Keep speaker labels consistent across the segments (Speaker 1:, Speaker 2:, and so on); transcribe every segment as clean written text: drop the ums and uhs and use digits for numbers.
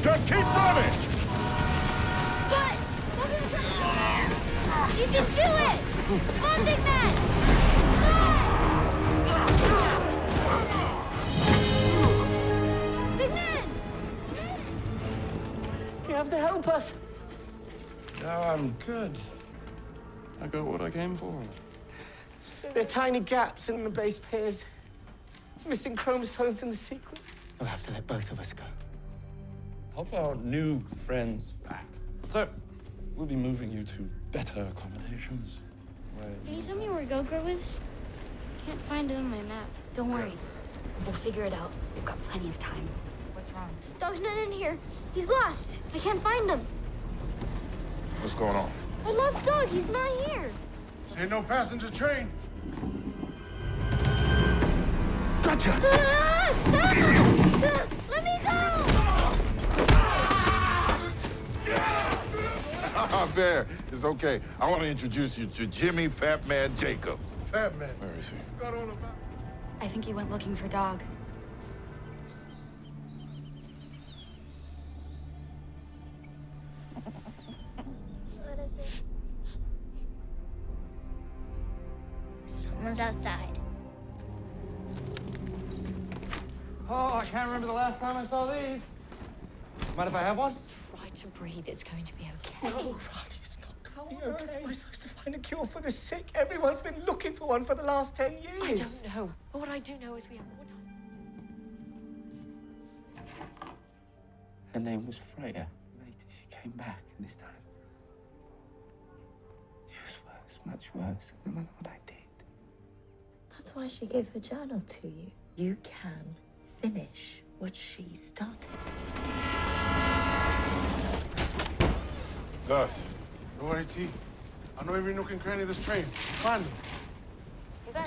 Speaker 1: Just keep running!
Speaker 2: But... You can do it! Come on, big man! Big man!
Speaker 3: You have to help us.
Speaker 1: No, I'm good. I got what I came for.
Speaker 3: There are tiny gaps in the base pairs. Missing chromosomes in the sequence. We'll have to let both of us go.
Speaker 1: How about new friends back? So, we'll be moving you to better accommodations.
Speaker 2: Can you tell me where Gogro is? Can't find it on my map.
Speaker 4: Don't worry. We'll figure it out. We've got plenty of time. What's wrong?
Speaker 2: Dog's not in here. He's lost. I can't find him.
Speaker 5: What's going on?
Speaker 2: I lost Dog. He's not here.
Speaker 5: This ain't no passenger train.
Speaker 1: Gotcha!
Speaker 2: Let me go!
Speaker 5: There, it's okay. I want to introduce you to Jimmy Fat Man Jacobs.
Speaker 1: Fat man.
Speaker 5: Where is he?
Speaker 1: Got all about.
Speaker 4: I think you went looking for Dog.
Speaker 2: What is it? Someone's outside.
Speaker 3: Oh, I can't remember the last time I saw these. Mind if I have one?
Speaker 4: Try to breathe. It's going to be okay.
Speaker 3: No, Roddy, it's not going to be okay. How am I supposed to find a cure for the sick? Everyone's been looking for one for the last 10 years.
Speaker 4: I don't know. But what I do know is we have more time.
Speaker 3: Her name was Freya. Later, she came back, and this time, she was worse, much worse, no matter what I did.
Speaker 4: That's why she gave her journal to you. You can finish what she started.
Speaker 5: Gus. No AT. I know every nook and cranny of this train. Find him.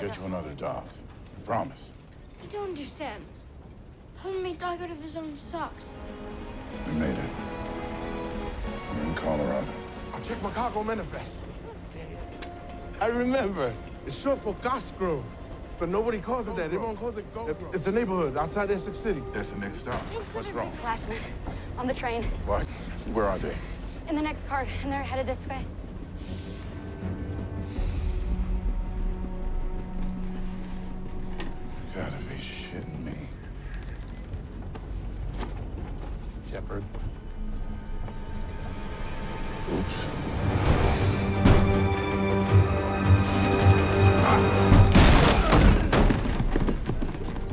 Speaker 5: Get you another job. Promise.
Speaker 2: I don't understand. How made Dog out of his own socks?
Speaker 5: We made it. We're in Colorado.
Speaker 6: I checked my cargo manifest. I remember. It's short for Cosgrove. But nobody calls it that. Everyone calls it Go. It's a neighborhood outside Essex City.
Speaker 5: That's the next stop. What's wrong?
Speaker 4: Last minute. On the train.
Speaker 5: What? Where are they?
Speaker 4: In the next car. And they're headed this way.
Speaker 5: You gotta be shitting me.
Speaker 1: Shepherd.
Speaker 5: Oops.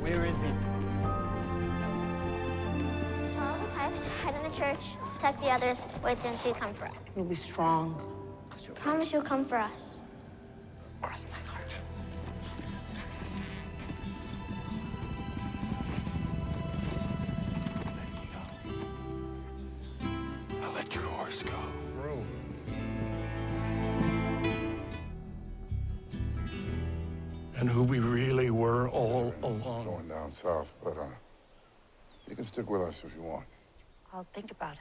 Speaker 3: Where is he?
Speaker 2: Follow the pipes, hide in the church, protect the others, wait there until you come for us.
Speaker 4: You'll be strong.
Speaker 2: Promise you'll come for us.
Speaker 4: Cross my heart.
Speaker 1: I let your horse go. And who we really were all along.
Speaker 5: Going down south, but you can stick with us if you want.
Speaker 4: I'll think about it.